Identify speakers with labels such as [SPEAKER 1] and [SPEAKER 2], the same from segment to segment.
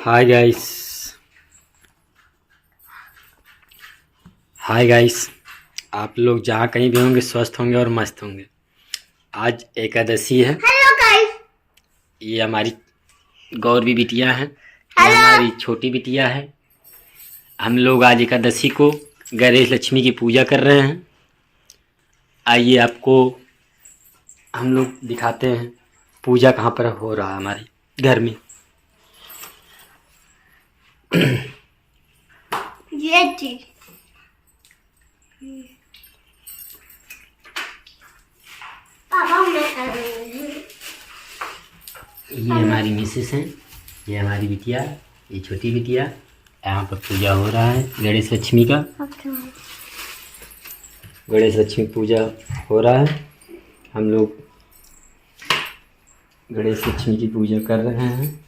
[SPEAKER 1] Hi guys. आप लोग जहाँ कहीं भी होंगे स्वस्थ होंगे और मस्त होंगे। आज एकादशी है।
[SPEAKER 2] Hello guys.
[SPEAKER 1] ये हमारी गौरवी बिटिया है, ये हमारी छोटी बिटिया है। हम लोग आज एकादशी को गणेश लक्ष्मी की पूजा कर रहे हैं। आइए आपको हम लोग दिखाते हैं पूजा कहाँ पर हो रहा है हमारे घर में।
[SPEAKER 2] ये जी पापा मैं कर रही हूँ।
[SPEAKER 1] ये हमारी मिसेस हैं, ये हमारी बिटिया, ये छोटी बिटिया। यहाँ पर पूजा हो रहा है गणेश लक्ष्मी का। गणेश लक्ष्मी पूजा हो रहा है। हम लोग गणेश लक्ष्मी की पूजा कर रहे हैं।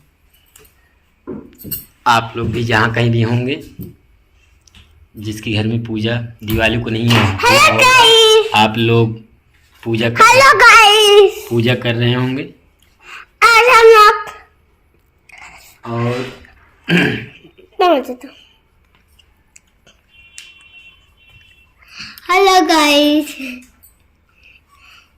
[SPEAKER 1] आप लोग भी जहाँ कहीं भी होंगे, जिसके घर में पूजा दिवाली को नहीं है, आप लोग पूजा कर रहे होंगे।
[SPEAKER 2] आज हम लोग
[SPEAKER 1] और
[SPEAKER 2] हेलो गाइस।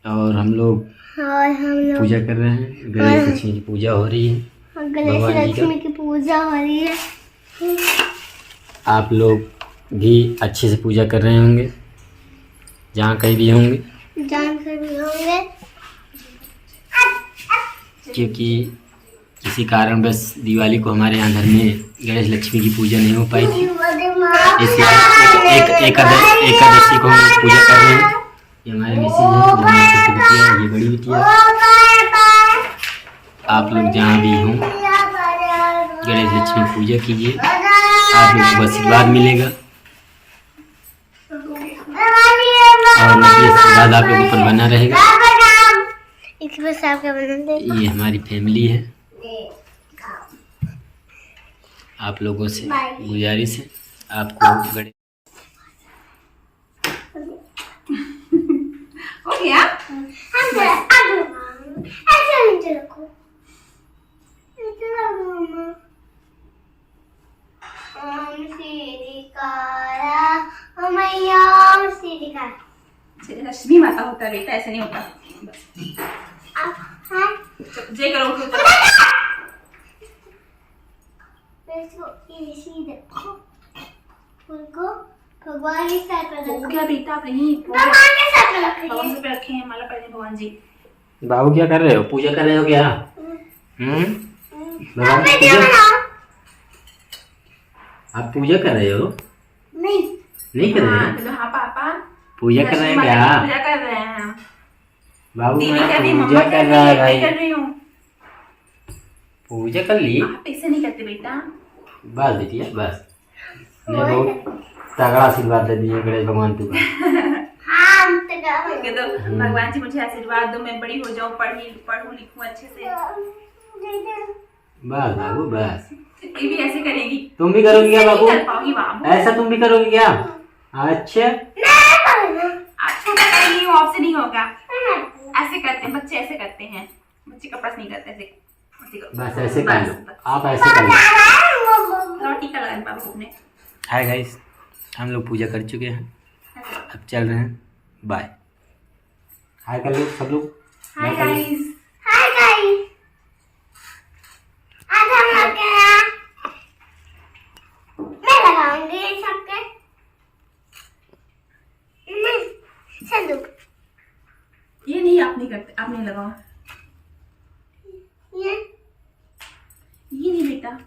[SPEAKER 1] और हम लोग पूजा कर रहे हैं। गणेश लक्ष्मी की पूजा हो रही है,
[SPEAKER 2] गणेश लक्ष्मी की पूजा हो रही है।
[SPEAKER 1] आप लोग भी अच्छे से पूजा कर रहे होंगे जहाँ कहीं भी होंगे, क्योंकि किसी कारणवश दिवाली को हमारे यहाँ घर में गणेश लक्ष्मी की पूजा नहीं हो पाई थी। इसलिए एकादशी को हम पूजा कर रहे हैं। ये हमारे मिसेज है, ये हमारी छोटी बिटिया है, ये बड़ी बिटिया। आप लोग जहाँ भी हों गणेश लक्ष्मी पूजा कीजिए, आप लोग को आशीर्वाद मिलेगा और आशीर्वाद आप लोगों पर बना रहेगा। ये हमारी फैमिली है। आप लोगों से गुजारिश है, आपको गणेश
[SPEAKER 2] हो गया। लक्ष्मी माता होता है बेटा, ऐसे नहीं होता। जय करो भगवान के साथ हो गया बेटा, नहीं भगवान के साथ रखे हैं माला पहने भगवान जी।
[SPEAKER 1] बाबू क्या कर रहे हो? पूजा कर रहे हो क्या? भगवान की पूजा? आप पूजा कर रहे हो? नहीं कर रहे हैं?
[SPEAKER 2] हाँ पापा
[SPEAKER 1] पूजा कर रहे हैं क्या?
[SPEAKER 2] पूजा कर रहे हैं
[SPEAKER 1] बाबू
[SPEAKER 2] मैं
[SPEAKER 1] पूजा कर रहा है भाई।
[SPEAKER 2] कर रही हूँ।
[SPEAKER 1] पूजा कर ली?
[SPEAKER 2] आप ऐसे नहीं करते बेटा।
[SPEAKER 1] बस बेटिया बस, मैं बहुत तगड़ा आशीर्वाद दे दिए गणेश भगवान को।
[SPEAKER 2] तो भगवान जी मुझे आशीर्वाद दो, मैं बड़ी हो जाऊँ, पढ़ूं लिखूं अच्छे से।
[SPEAKER 1] बस बाबू बस।
[SPEAKER 2] ये भी ऐसे करेगी?
[SPEAKER 1] तुम भी करोगी क्या बाबू?
[SPEAKER 2] कर पाओगी बाबू? ऐसा
[SPEAKER 1] तुम भी करोगी क्या? अच्छा
[SPEAKER 2] आप छोटा कर रही हो, आपसे नहीं होगा। ऐसे करते हैं बच्चे, ऐसे करते हैं बच्चे, कपड़ा नहीं करते ऐसे।
[SPEAKER 1] बस ऐसे कर लो, आप ऐसे कर लो।
[SPEAKER 2] रोटी का लगा बाबू ने।
[SPEAKER 1] हाय गाइस, हम लोग पूजा कर चुके हैं, अब चल रहे हैं। बाय। हाय कर लो सब लोग।
[SPEAKER 2] Hi guys.
[SPEAKER 3] आज हम लोग के यहाँ मैं लगाऊंगी सबके संदूक।
[SPEAKER 2] ये नहीं, आप नहीं करते, आप नहीं लगाओ।
[SPEAKER 3] ये
[SPEAKER 2] नहीं बेटा।